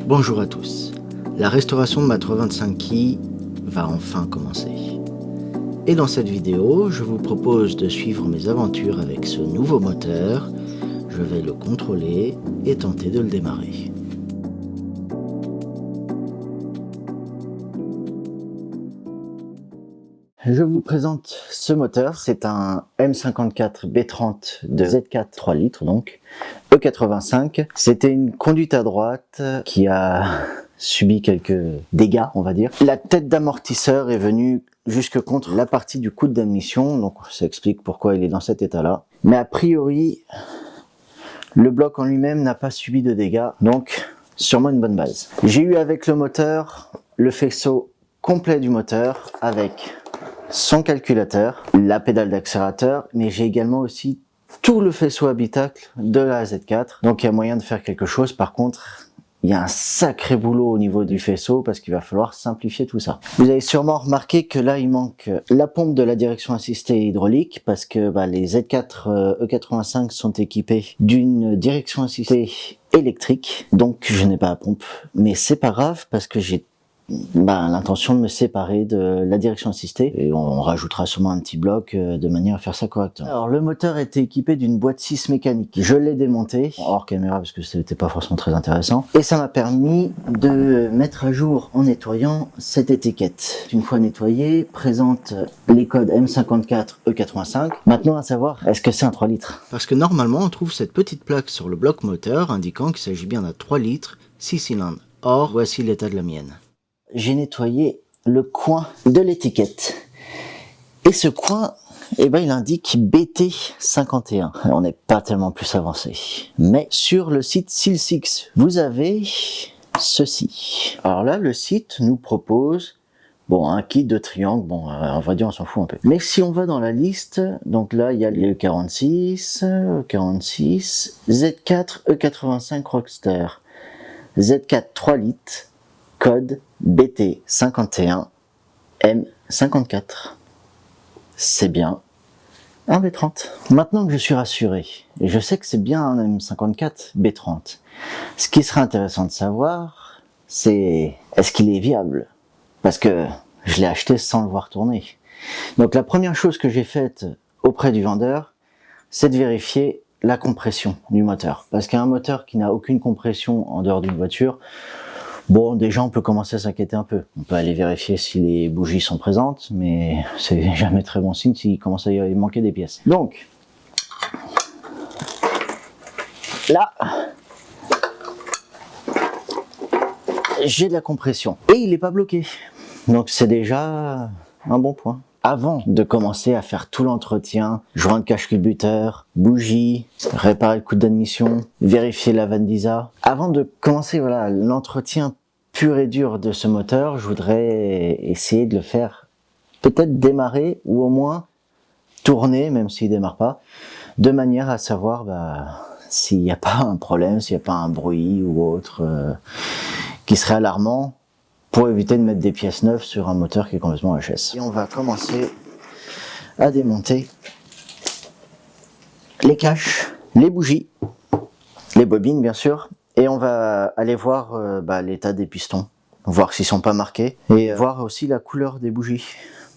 Bonjour à tous, la restauration de ma 325 Key va enfin commencer. Et dans cette vidéo, je vous propose de suivre mes aventures avec ce nouveau moteur. Je vais le contrôler et tenter de le démarrer. Je vous présente ce moteur, c'est un M54 B30 de Z4 3 litres donc, E85. C'était une conduite à droite qui a subi quelques dégâts, on va dire. La tête d'amortisseur est venue jusque contre la partie du coude d'admission, donc ça explique pourquoi il est dans cet état-là. Mais a priori, le bloc en lui-même n'a pas subi de dégâts, donc sûrement une bonne base. J'ai eu avec le moteur le faisceau complet du moteur avec son calculateur, la pédale d'accélérateur, mais j'ai également aussi tout le faisceau habitacle de la Z4. Donc il y a moyen de faire quelque chose. Par contre, il y a un sacré boulot au niveau du faisceau parce qu'il va falloir simplifier tout ça. Vous avez sûrement remarqué que là il manque la pompe de la direction assistée hydraulique parce que les Z4 E85 sont équipés d'une direction assistée électrique. Donc je n'ai pas la pompe, mais c'est pas grave parce que j'ai l'intention de me séparer de la direction assistée et on rajoutera sûrement un petit bloc de manière à faire ça correctement. Alors le moteur était équipé d'une boîte 6 mécanique. Je l'ai démonté hors caméra parce que c'était pas forcément très intéressant et ça m'a permis de mettre à jour en nettoyant cette étiquette. Une fois nettoyée, présente les codes M54 E85. Maintenant à savoir, est-ce que c'est un 3 litres? Parce que normalement on trouve cette petite plaque sur le bloc moteur indiquant qu'il s'agit bien d'un 3 litres 6 cylindres. Or voici l'état de la mienne. J'ai nettoyé le coin de l'étiquette. Et ce coin, il indique BT51. On n'est pas tellement plus avancé. Mais sur le site Silsix, vous avez ceci. Alors là, le site nous propose un kit de triangle. On va dire, on s'en fout un peu. Mais si on va dans la liste, donc là, il y a les E46, E46, Z4, E85 Roadster, Z4 3 litres, code BT51 M54. C'est bien un B30. Maintenant que je suis rassuré, et je sais que c'est bien un M54 B30, ce qui serait intéressant de savoir, c'est est-ce qu'il est viable? Parce que je l'ai acheté sans le voir tourner. Donc la première chose que j'ai faite auprès du vendeur, c'est de vérifier la compression du moteur. Parce qu'un moteur qui n'a aucune compression en dehors d'une voiture, déjà on peut commencer à s'inquiéter un peu. On peut aller vérifier si les bougies sont présentes, mais c'est jamais très bon signe s'il commence à y manquer des pièces. Donc, là, j'ai de la compression. Et il n'est pas bloqué. Donc c'est déjà un bon point. Avant de commencer à faire tout l'entretien, joint de cache-culbuteur, bougie, réparer le coude d'admission, vérifier la vanne d'ISA. Avant de commencer l'entretien pur et dur de ce moteur, je voudrais essayer de le faire peut-être démarrer ou au moins tourner, même s'il ne démarre pas, de manière à savoir s'il n'y a pas un problème, s'il n'y a pas un bruit ou autre qui serait alarmant, pour éviter de mettre des pièces neuves sur un moteur qui est complètement HS. Et on va commencer à démonter les caches, les bougies, les bobines bien sûr, et on va aller voir l'état des pistons, voir s'ils sont pas marqués, et voir aussi la couleur des bougies,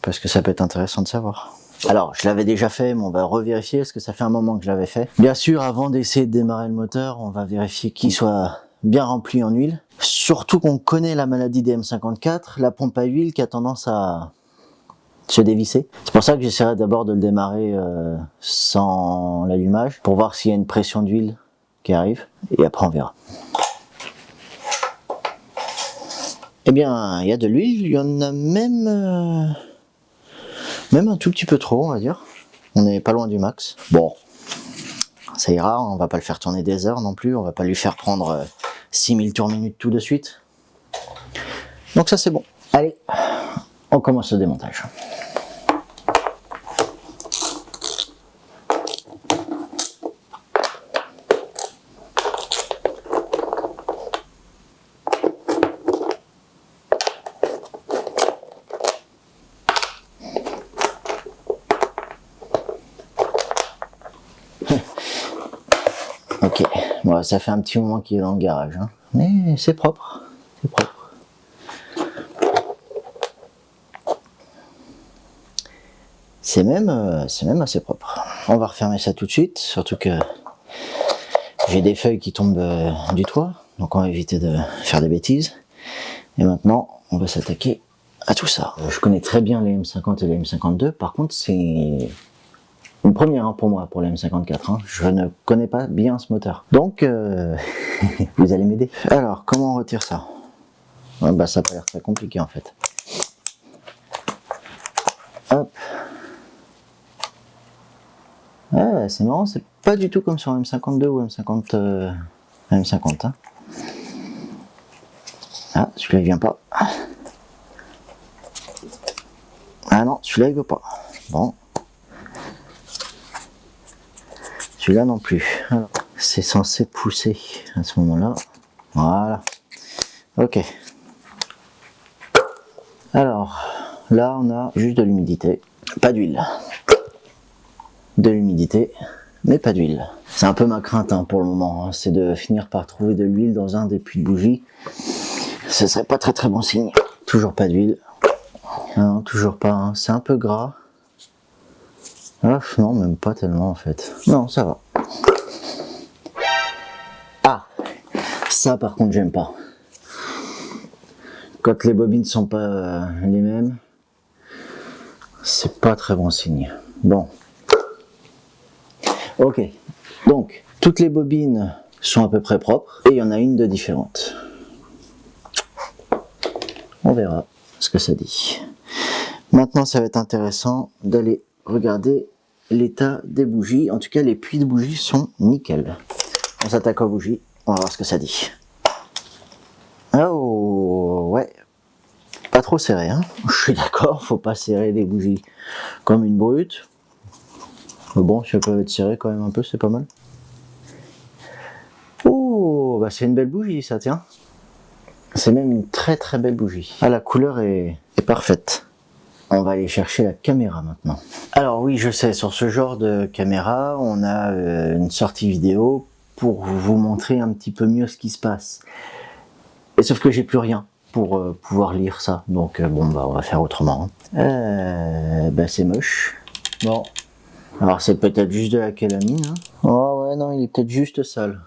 parce que ça peut être intéressant de savoir. Alors, je l'avais déjà fait, mais on va revérifier, parce que ça fait un moment que je l'avais fait. Bien sûr, avant d'essayer de démarrer le moteur, on va vérifier qu'il soit bien rempli en huile. Surtout qu'on connaît la maladie des M54, la pompe à huile qui a tendance à se dévisser. C'est pour ça que j'essaierai d'abord de le démarrer sans l'allumage, pour voir s'il y a une pression d'huile qui arrive, et après on verra. Eh bien, il y a de l'huile, il y en a même un tout petit peu trop, on va dire. On n'est pas loin du max. Bon, ça ira, on va pas le faire tourner des heures non plus, on va pas lui faire prendre 6000 tours minute tout de suite. Donc ça c'est bon. Allez, on commence le démontage. Ok, ça fait un petit moment qu'il est dans le garage, hein. Mais c'est propre. C'est même assez propre. On va refermer ça tout de suite, surtout que j'ai des feuilles qui tombent du toit, donc on va éviter de faire des bêtises. Et maintenant, on va s'attaquer à tout ça. Je connais très bien les M50 et les M52, par contre c'est une première pour moi, pour la M54. Je ne connais pas bien ce moteur. Donc, vous allez m'aider. Alors, comment on retire ça? Bah, ça n'a pas l'air très compliqué en fait. Hop. Ah, c'est marrant, c'est pas du tout comme sur M52 ou M50. M50. Ah, celui-là il vient pas. Ah non, celui-là il veut pas. Bon. Celui-là non plus. C'est censé pousser à ce moment-là. Voilà. Ok. Alors, là on a juste de l'humidité. Pas d'huile. De l'humidité, mais pas d'huile. C'est un peu ma crainte pour le moment. C'est de finir par trouver de l'huile dans un des puits de bougie. Ce serait pas très bon signe. Toujours pas d'huile. Non, toujours pas. C'est un peu gras. Ah, non, même pas tellement en fait. Non, ça va. Ah, ça par contre j'aime pas. Quand les bobines sont pas les mêmes, c'est pas très bon signe. Bon. Ok. Donc, toutes les bobines sont à peu près propres et il y en a une de différente. On verra ce que ça dit. Maintenant, ça va être intéressant d'aller regarder l'état des bougies. En tout cas, les puits de bougies sont nickel. On s'attaque aux bougies, on va voir ce que ça dit. Oh, ouais, pas trop serré, hein. Je suis d'accord, faut pas serrer des bougies comme une brute. Mais bon, si elles peuvent être serrées quand même un peu, c'est pas mal. Oh, bah c'est une belle bougie, ça, tiens. C'est même une très belle bougie. Ah, la couleur est parfaite. On va aller chercher la caméra maintenant. Alors oui, je sais, sur ce genre de caméra, on a une sortie vidéo pour vous montrer un petit peu mieux ce qui se passe. Et sauf que j'ai plus rien pour pouvoir lire ça. Donc bon, bah on va faire autrement. Bah c'est moche. Bon. Alors c'est peut-être juste de la calamine. Hein. Oh ouais, non, il est peut-être juste sale.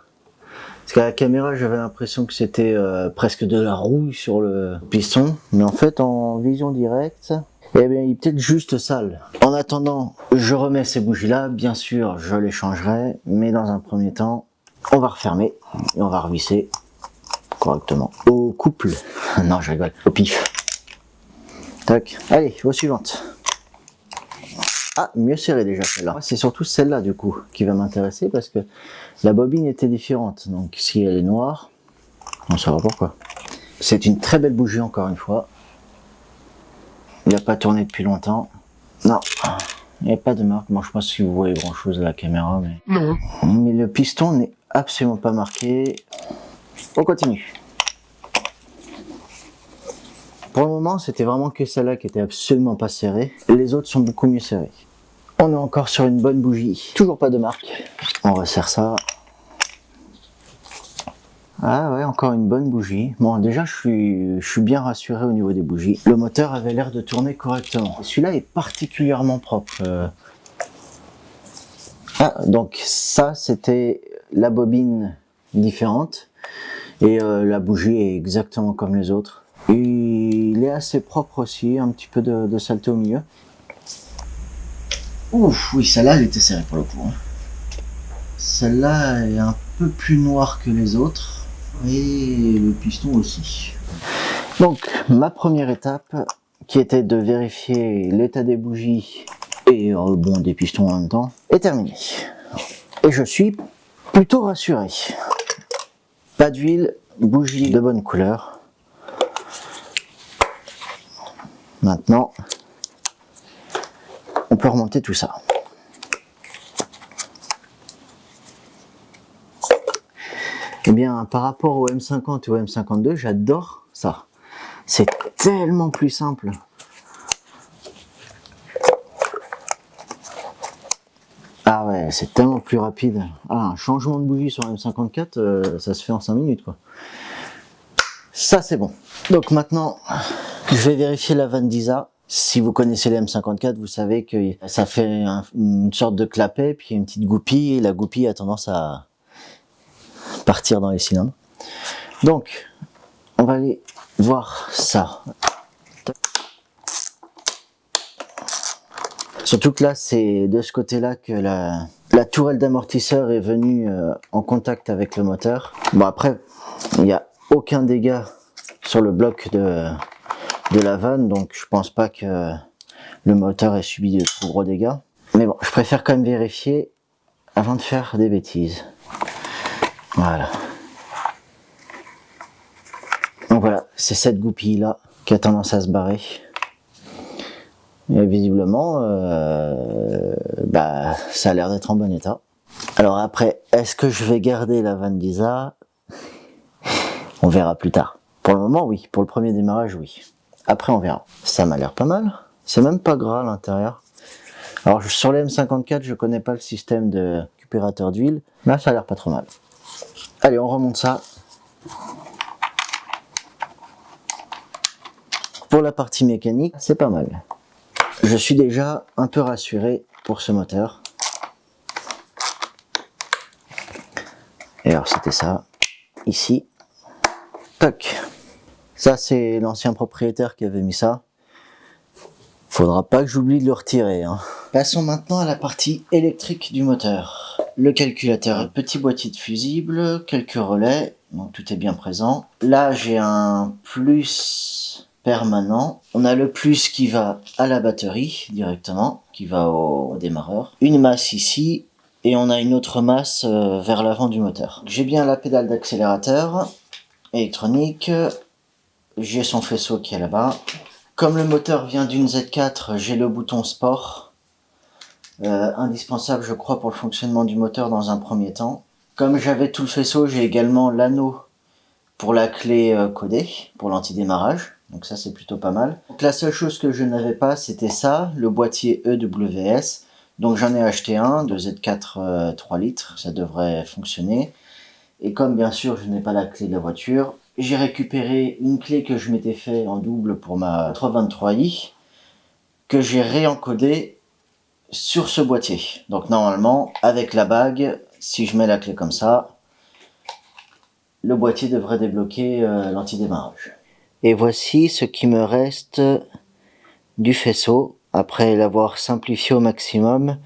Parce qu'à la caméra, j'avais l'impression que c'était presque de la rouille sur le piston. Mais en fait, en vision directe, eh bien, il est peut-être juste sale. En attendant, je remets ces bougies-là. Bien sûr, je les changerai. Mais dans un premier temps, on va refermer et on va revisser correctement. Au couple. Non, je rigole. Au pif. Tac. Allez, aux suivantes. Ah, mieux serré déjà celle-là. C'est surtout celle-là du coup qui va m'intéresser parce que la bobine était différente. Donc si elle est noire, on saura pourquoi. C'est une très belle bougie encore une fois. Il n'a pas tourné depuis longtemps. Non, il n'y a pas de marque. Moi je pense que si vous voyez grand chose à la caméra, mais non. Mais le piston n'est absolument pas marqué. On continue. Pour le moment, c'était vraiment que celle-là qui était absolument pas serrée. Les autres sont beaucoup mieux serrées. On est encore sur une bonne bougie. Toujours pas de marque. On resserre ça. Ah ouais, encore une bonne bougie. Bon, déjà, je suis bien rassuré au niveau des bougies. Le moteur avait l'air de tourner correctement. Celui-là est particulièrement propre. Ah, donc ça, c'était la bobine différente. Et la bougie est exactement comme les autres. Il est assez propre aussi, un petit peu de saleté au milieu. Ouf, oui, celle-là, elle était serrée pour le coup. Celle-là est un peu plus noire que les autres. Et le piston aussi. Donc, ma première étape, qui était de vérifier l'état des bougies et bon, des pistons en même temps, est terminée. Et je suis plutôt rassuré. Pas d'huile, bougie de bonne couleur. Maintenant, on peut remonter tout ça. Eh bien, par rapport au M50 et au M52, j'adore ça. C'est tellement plus simple. Ah ouais, c'est tellement plus rapide. Ah, un changement de bougie sur M54, ça se fait en 5 minutes, quoi. Ça, c'est bon. Donc maintenant, je vais vérifier la Van Disa. Si vous connaissez les M54, vous savez que ça fait une sorte de clapet, puis une petite goupille, et la goupille a tendance à partir dans les cylindres. Donc, on va aller voir ça. Surtout que là, c'est de ce côté-là que la tourelle d'amortisseur est venue en contact avec le moteur. Bon, après, il n'y a aucun dégât sur le bloc de la vanne, donc je pense pas que le moteur ait subi de trop gros dégâts. Mais bon, je préfère quand même vérifier avant de faire des bêtises. Voilà. Donc voilà, c'est cette goupille-là qui a tendance à se barrer. Et visiblement, ça a l'air d'être en bon état. Alors après, est-ce que je vais garder la vanne d'Isa? On verra plus tard. Pour le moment, oui. Pour le premier démarrage, oui. Après, on verra. Ça m'a l'air pas mal. C'est même pas gras à l'intérieur. Alors, sur les M54, je connais pas le système de récupérateur d'huile. Là, ça a l'air pas trop mal. Allez, on remonte ça. Pour la partie mécanique, c'est pas mal. Je suis déjà un peu rassuré pour ce moteur. Et alors, c'était ça. Ici. Toc. Ça, c'est l'ancien propriétaire qui avait mis ça. Faudra pas que j'oublie de le retirer, hein. Passons maintenant à la partie électrique du moteur. Le calculateur, petit boîtier de fusible, quelques relais, donc tout est bien présent. Là, j'ai un plus permanent. On a le plus qui va à la batterie directement, qui va au démarreur. Une masse ici, et on a une autre masse vers l'avant du moteur. J'ai bien la pédale d'accélérateur électronique. J'ai son faisceau qui est là-bas. Comme le moteur vient d'une Z4, j'ai le bouton sport. Indispensable, je crois, pour le fonctionnement du moteur dans un premier temps. Comme j'avais tout le faisceau, j'ai également l'anneau pour la clé codée, pour l'antidémarrage. Donc ça, c'est plutôt pas mal. Donc la seule chose que je n'avais pas, c'était ça, le boîtier EWS. Donc j'en ai acheté un de Z4 3 litres, ça devrait fonctionner. Et comme bien sûr, je n'ai pas la clé de la voiture, j'ai récupéré une clé que je m'étais fait en double pour ma 323i, que j'ai réencodée sur ce boîtier. Donc normalement, avec la bague, si je mets la clé comme ça, le boîtier devrait débloquer l'antidémarrage. Et voici ce qui me reste du faisceau, après l'avoir simplifié au maximum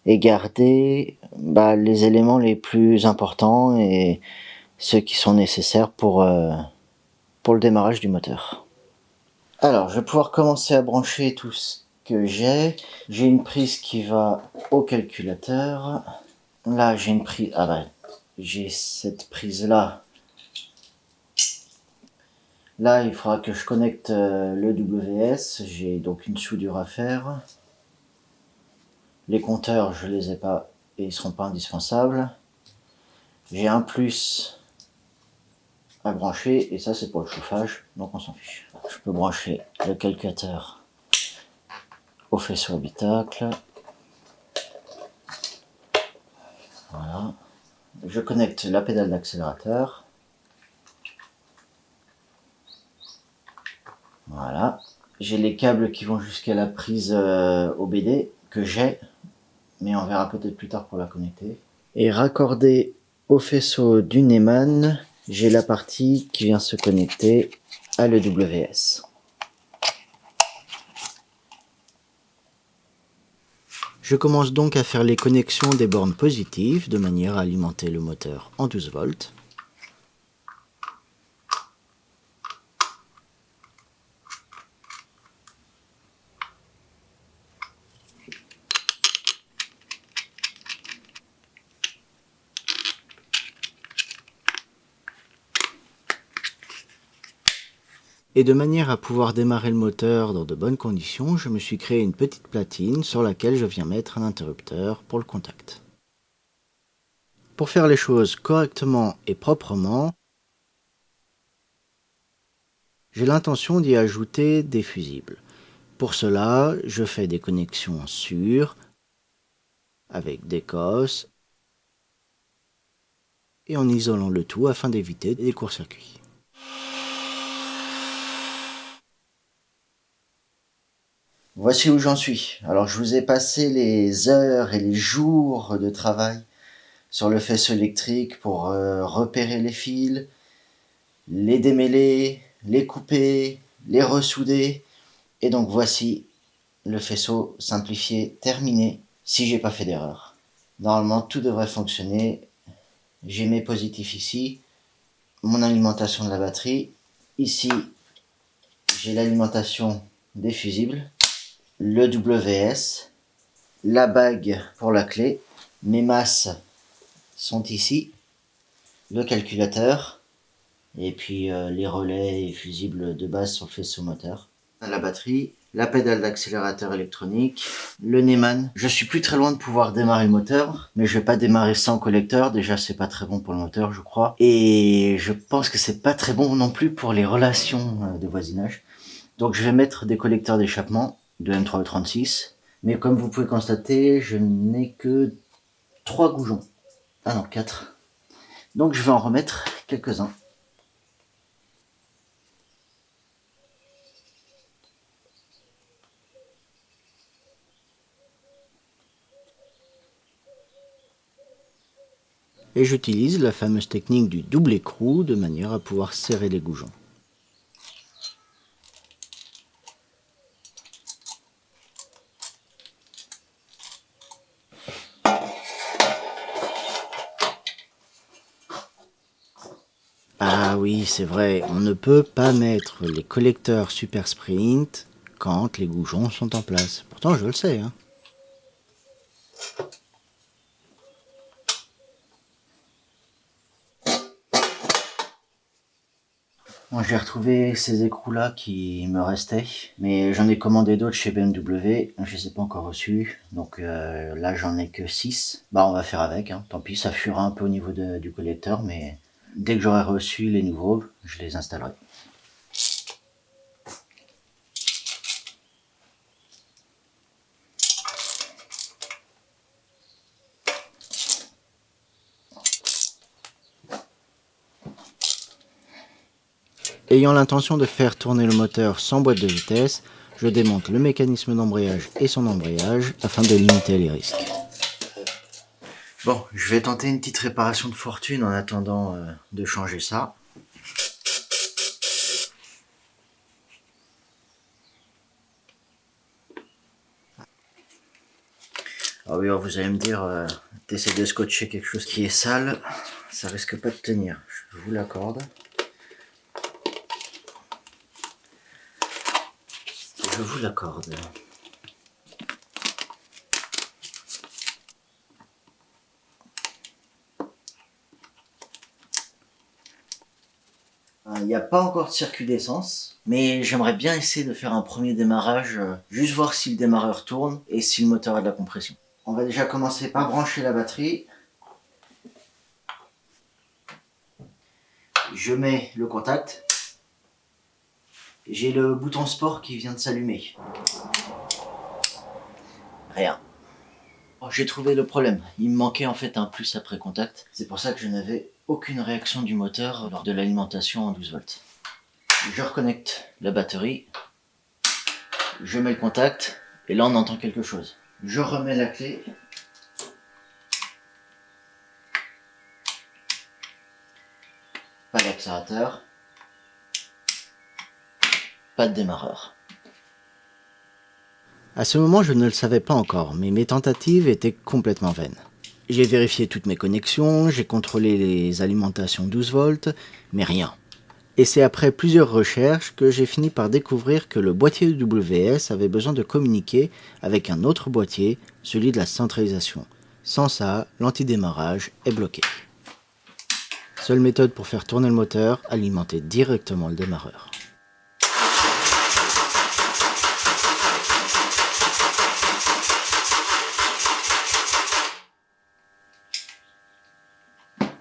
et gardé les éléments les plus importants et ceux qui sont nécessaires pour le démarrage du moteur. Alors, je vais pouvoir commencer à brancher tout ce que j'ai. J'ai une prise qui va au calculateur. Là, j'ai une prise... j'ai cette prise-là. Là, il faudra que je connecte le WS. J'ai donc une soudure à faire. Les compteurs, je les ai pas et ils seront pas indispensables. J'ai un plus à brancher et ça c'est pour le chauffage, donc on s'en fiche. Je peux brancher le calculateur au faisceau habitacle. Voilà. Je connecte la pédale d'accélérateur. Voilà. J'ai les câbles qui vont jusqu'à la prise OBD que j'ai, mais on verra peut-être plus tard pour la connecter. Et raccordé au faisceau du Neumann, j'ai la partie qui vient se connecter à l'EWS. Je commence donc à faire les connexions des bornes positives de manière à alimenter le moteur en 12 volts. Et de manière à pouvoir démarrer le moteur dans de bonnes conditions, je me suis créé une petite platine sur laquelle je viens mettre un interrupteur pour le contact. Pour faire les choses correctement et proprement, j'ai l'intention d'y ajouter des fusibles. Pour cela, je fais des connexions sûres, avec des cosses, et en isolant le tout afin d'éviter des courts-circuits. Voici où j'en suis. Alors je vous ai passé les heures et les jours de travail sur le faisceau électrique pour repérer les fils, les démêler, les couper, les ressouder. Et donc voici le faisceau simplifié terminé, si j'ai pas fait d'erreur. Normalement tout devrait fonctionner. J'ai mes positifs ici, mon alimentation de la batterie. Ici, j'ai l'alimentation des fusibles, le WS, la bague pour la clé, mes masses sont ici, le calculateur, et puis les relais et fusibles de base sur le faisceau moteur. La batterie, la pédale d'accélérateur électronique, le Neumann. Je suis plus très loin de pouvoir démarrer le moteur, mais je vais pas démarrer sans collecteur. Déjà, c'est pas très bon pour le moteur, je crois. Et je pense que c'est pas très bon non plus pour les relations de voisinage. Donc, je vais mettre des collecteurs d'échappement de M3E36. Mais comme vous pouvez constater, je n'ai que 3 goujons. Ah non, 4. Donc, je vais en remettre quelques-uns. Et j'utilise la fameuse technique du double écrou de manière à pouvoir serrer les goujons. Ah oui, c'est vrai, on ne peut pas mettre les collecteurs Super Sprint quand les goujons sont en place. Pourtant, je le sais, hein. Bon, j'ai retrouvé ces écrous-là qui me restaient, mais j'en ai commandé d'autres chez BMW, je les ai pas encore reçus, donc là j'en ai que 6. Bah on va faire avec, hein. Tant pis, ça fuira un peu au niveau du collecteur, mais dès que j'aurai reçu les nouveaux, je les installerai. Ayant l'intention de faire tourner le moteur sans boîte de vitesse, je démonte le mécanisme d'embrayage et son embrayage afin de limiter les risques. Bon, je vais tenter une petite réparation de fortune en attendant de changer ça. Ah oui, alors vous allez me dire, t'essaies de scotcher quelque chose qui est sale, ça risque pas de tenir, je vous l'accorde. Je vous l'accorde. Il n'y a pas encore de circuit d'essence, mais j'aimerais bien essayer de faire un premier démarrage, juste voir si le démarreur tourne et si le moteur a de la compression. On va déjà commencer par brancher la batterie. Je mets le contact. J'ai le bouton sport qui vient de s'allumer. Rien. Oh, j'ai trouvé le problème. Il me manquait en fait un plus après contact. C'est pour ça que je n'avais aucune réaction du moteur lors de l'alimentation en 12 volts. Je reconnecte la batterie. Je mets le contact. Et là on entend quelque chose. Je remets la clé. Pas d'accélérateur. Pas de démarreur. À ce moment, je ne le savais pas encore, mais mes tentatives étaient complètement vaines. J'ai vérifié toutes mes connexions, j'ai contrôlé les alimentations 12 volts, mais rien. Et c'est après plusieurs recherches que j'ai fini par découvrir que le boîtier WS avait besoin de communiquer avec un autre boîtier, celui de la centralisation. Sans ça, l'antidémarrage est bloqué. Seule méthode pour faire tourner le moteur, alimenter directement le démarreur.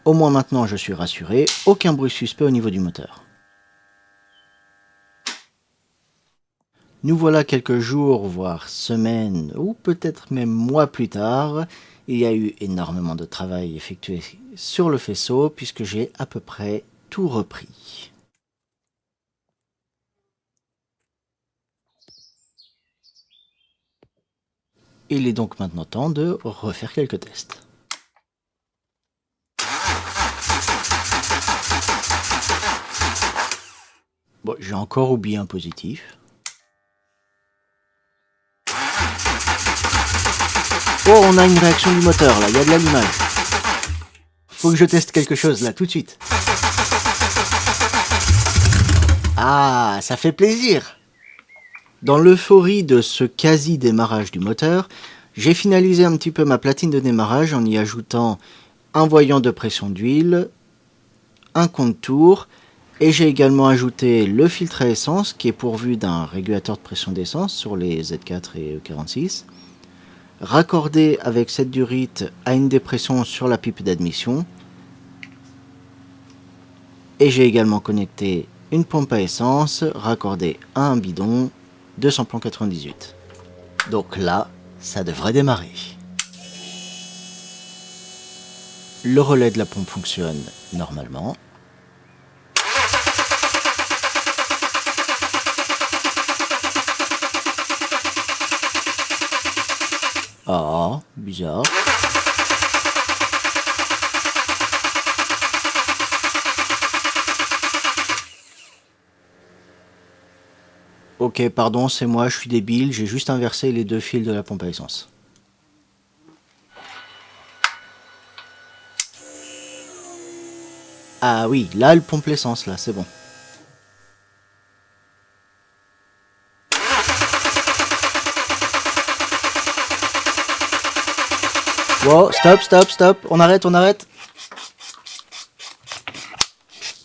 Au moins maintenant je suis rassuré, aucun bruit suspect au niveau du moteur. Nous voilà quelques jours, voire semaines, ou peut-être même mois plus tard. Il y a eu énormément de travail effectué sur le faisceau puisque j'ai à peu près tout repris. Il est donc maintenant temps de refaire quelques tests. Bon, j'ai encore oublié un positif. Oh, on a une réaction du moteur là, il y a de l'allumage. Faut que je teste quelque chose là, tout de suite. Ah, ça fait plaisir! Dans l'euphorie de ce quasi-démarrage du moteur, j'ai finalisé un petit peu ma platine de démarrage en y ajoutant un voyant de pression d'huile, un compte-tours, et j'ai également ajouté le filtre à essence qui est pourvu d'un régulateur de pression d'essence sur les Z4 et E46, raccordé avec cette durite à une dépression sur la pipe d'admission, et j'ai également connecté une pompe à essence raccordée à un bidon de samplon 98. Donc là, ça devrait démarrer. Le relais de la pompe fonctionne normalement. Ah, bizarre. Ok, pardon, c'est moi, je suis débile, j'ai juste inversé les deux fils de la pompe à essence. Ah oui, là elle pompe l'essence, là, c'est bon. Wow, stop, on arrête.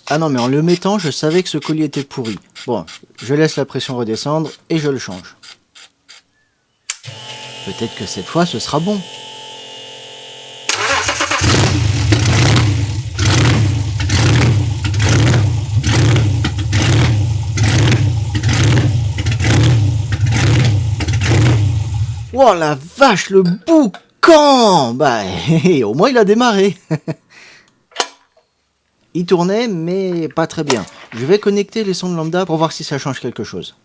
Ah non, mais en le mettant, je savais que ce collier était pourri. Bon, je laisse la pression redescendre et je le change. Peut-être que cette fois, ce sera bon. Oh la vache, le boucan! Bah, au moins il a démarré. Il tournait, mais pas très bien. Je vais connecter les sondes lambda pour voir si ça change quelque chose.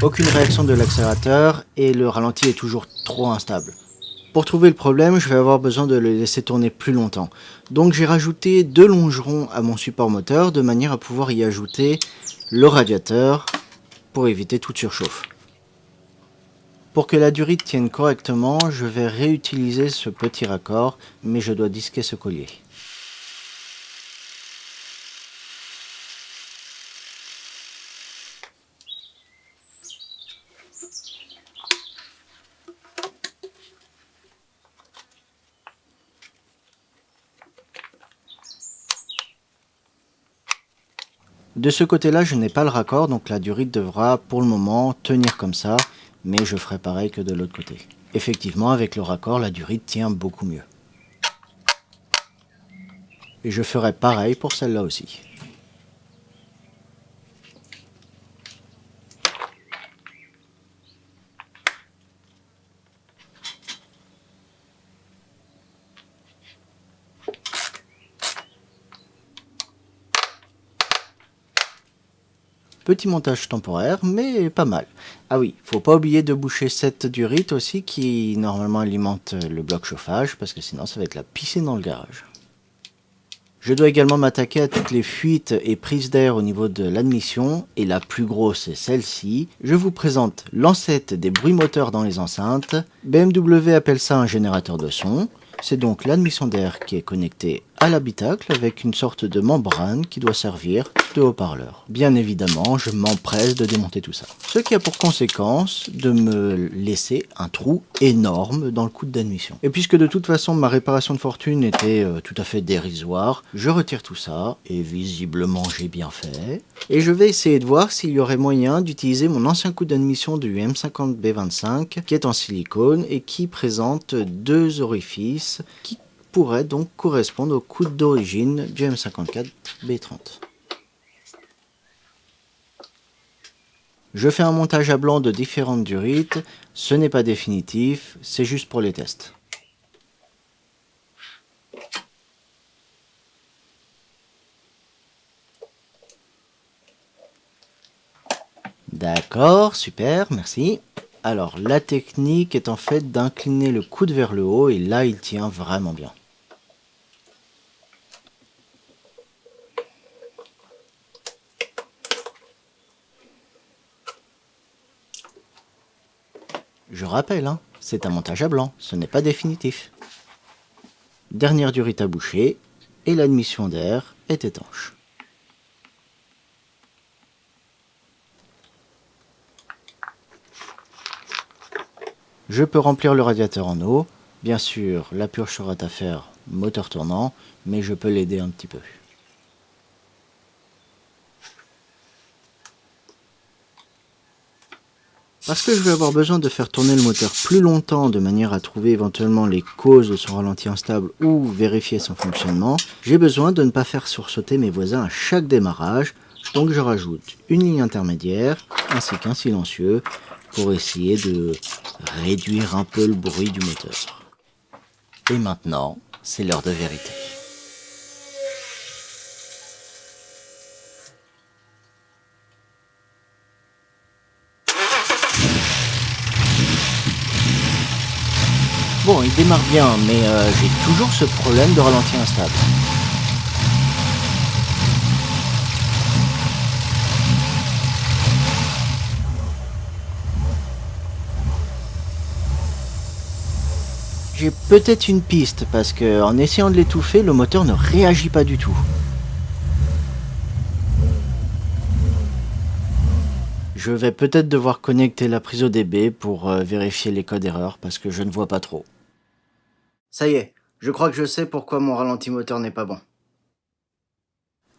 Aucune réaction de l'accélérateur et le ralenti est toujours trop instable. Pour trouver le problème, je vais avoir besoin de le laisser tourner plus longtemps. Donc j'ai rajouté 2 longerons à mon support moteur de manière à pouvoir y ajouter le radiateur pour éviter toute surchauffe. Pour que la durite tienne correctement, je vais réutiliser ce petit raccord, mais je dois disquer ce collier. De ce côté-là, je n'ai pas le raccord, donc la durite devra pour le moment tenir comme ça, mais je ferai pareil que de l'autre côté. Effectivement, avec le raccord, la durite tient beaucoup mieux. Et je ferai pareil pour celle-là aussi. Petit montage temporaire, mais pas mal. Ah oui, faut pas oublier de boucher cette durite aussi qui normalement alimente le bloc chauffage, parce que sinon ça va être la piscine dans le garage. Je dois également m'attaquer à toutes les fuites et prises d'air au niveau de l'admission, et la plus grosse est celle-ci. Je vous présente l'ancêtre des bruits moteurs dans les enceintes. BMW appelle ça un générateur de son. C'est donc l'admission d'air qui est connectée à l'habitacle avec une sorte de membrane qui doit servir de haut-parleur. Bien évidemment, je m'empresse de démonter tout ça. Ce qui a pour conséquence de me laisser un trou énorme dans le coude d'admission. Et puisque de toute façon ma réparation de fortune était tout à fait dérisoire, je retire tout ça, et visiblement j'ai bien fait. Et je vais essayer de voir s'il y aurait moyen d'utiliser mon ancien coude d'admission du M50B25 qui est en silicone et qui présente deux orifices qui pourrait donc correspondre au coude d'origine du M54B30. Je fais un montage à blanc de différentes durites, ce n'est pas définitif, c'est juste pour les tests. D'accord, super, merci. Alors la technique est en fait d'incliner le coude vers le haut et là il tient vraiment bien. Je rappelle, hein, c'est un montage à blanc, ce n'est pas définitif. Dernière durite à boucher, et l'admission d'air est étanche. Je peux remplir le radiateur en eau. Bien sûr, la purge sera à faire moteur tournant, mais je peux l'aider un petit peu. Parce que je vais avoir besoin de faire tourner le moteur plus longtemps de manière à trouver éventuellement les causes de son ralenti instable ou vérifier son fonctionnement, j'ai besoin de ne pas faire sursauter mes voisins à chaque démarrage, donc je rajoute une ligne intermédiaire ainsi qu'un silencieux pour essayer de réduire un peu le bruit du moteur. Et maintenant, c'est l'heure de vérité. Bon, il démarre bien, mais j'ai toujours ce problème de ralenti instable. J'ai peut-être une piste, parce que en essayant de l'étouffer, le moteur ne réagit pas du tout. Je vais peut-être devoir connecter la prise ODB pour vérifier les codes erreurs, parce que je ne vois pas trop. Ça y est, je crois que je sais pourquoi mon ralenti moteur n'est pas bon.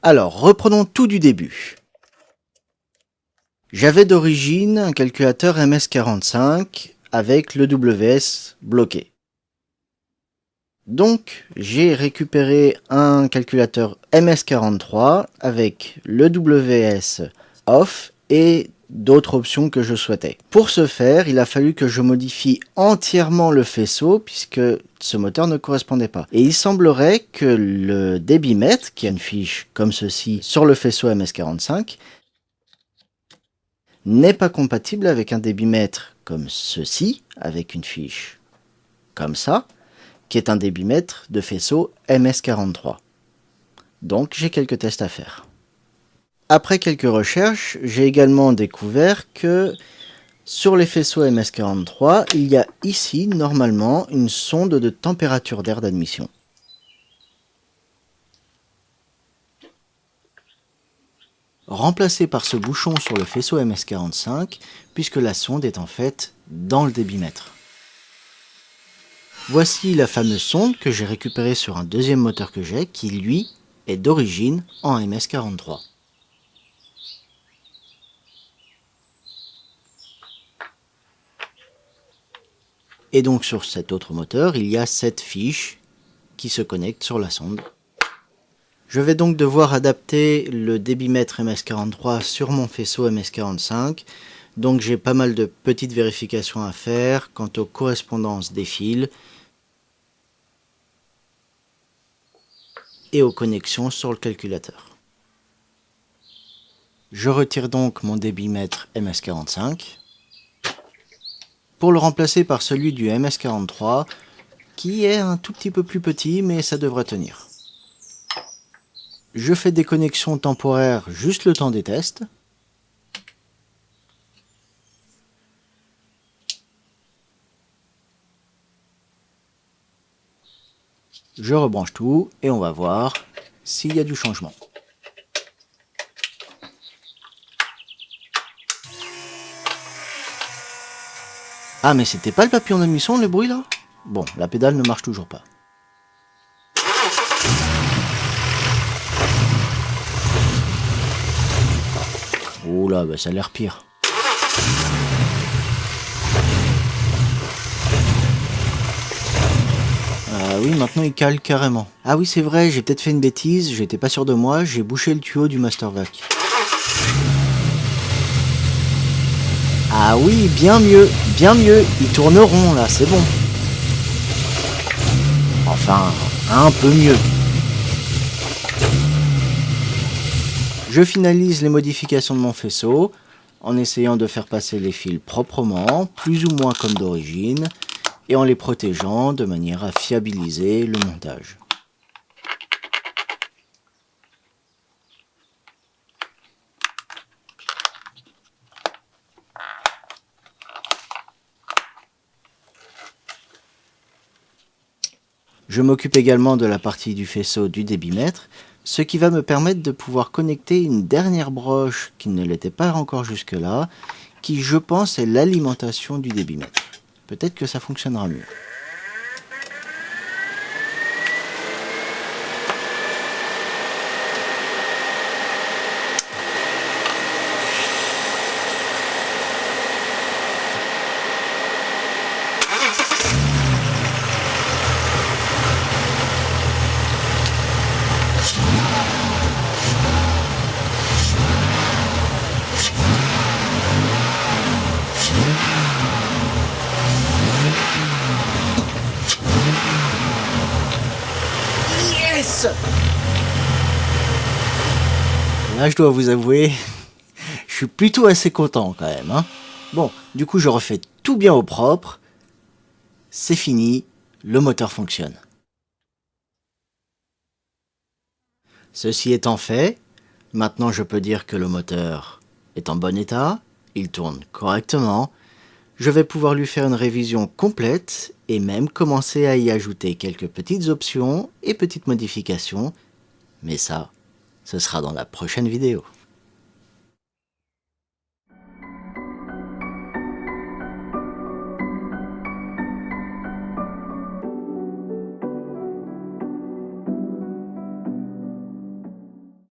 Alors, reprenons tout du début. J'avais d'origine un calculateur MS45 avec le WS bloqué. Donc, j'ai récupéré un calculateur MS43 avec le WS off et d'autres options que je souhaitais. Pour ce faire, il a fallu que je modifie entièrement le faisceau puisque ce moteur ne correspondait pas. Et il semblerait que le débitmètre, qui a une fiche comme ceci sur le faisceau MS45, n'est pas compatible avec un débitmètre comme ceci, avec une fiche comme ça, qui est un débitmètre de faisceau MS43. Donc j'ai quelques tests à faire. Après quelques recherches, j'ai également découvert que sur les faisceaux MS43, il y a ici normalement une sonde de température d'air d'admission. Remplacée par ce bouchon sur le faisceau MS45, puisque la sonde est en fait dans le débitmètre. Voici la fameuse sonde que j'ai récupérée sur un deuxième moteur que j'ai, qui lui est d'origine en MS43. Et donc sur cet autre moteur, il y a cette fiche qui se connecte sur la sonde. Je vais donc devoir adapter le débitmètre MS43 sur mon faisceau MS45. Donc j'ai pas mal de petites vérifications à faire quant aux correspondances des fils et aux connexions sur le calculateur. Je retire donc mon débitmètre MS45 pour le remplacer par celui du MS43 qui est un tout petit peu plus petit mais ça devrait tenir. Je fais des connexions temporaires juste le temps des tests. Je rebranche tout et on va voir s'il y a du changement. Ah mais c'était pas le papillon d'admission le bruit là? Bon, la pédale ne marche toujours pas. Oula, bah ça a l'air pire. Ah oui, maintenant il cale carrément. Ah oui, c'est vrai, j'ai peut-être fait une bêtise, j'étais pas sûr de moi, j'ai bouché le tuyau du Mastervac. Ah oui, bien mieux, ils tournent rond là, c'est bon. Enfin, un peu mieux. Je finalise les modifications de mon faisceau en essayant de faire passer les fils proprement, plus ou moins comme d'origine, et en les protégeant de manière à fiabiliser le montage. Je m'occupe également de la partie du faisceau du débitmètre, ce qui va me permettre de pouvoir connecter une dernière broche qui ne l'était pas encore jusque-là, qui je pense est l'alimentation du débitmètre. Peut-être que ça fonctionnera mieux. Yes! Là, je dois vous avouer, je suis plutôt assez content quand même. Hein. Bon, du coup, je refais tout bien au propre. C'est fini, le moteur fonctionne. Ceci étant fait, maintenant je peux dire que le moteur est en bon état, il tourne correctement. Je vais pouvoir lui faire une révision complète et même commencer à y ajouter quelques petites options et petites modifications. Mais ça, ce sera dans la prochaine vidéo.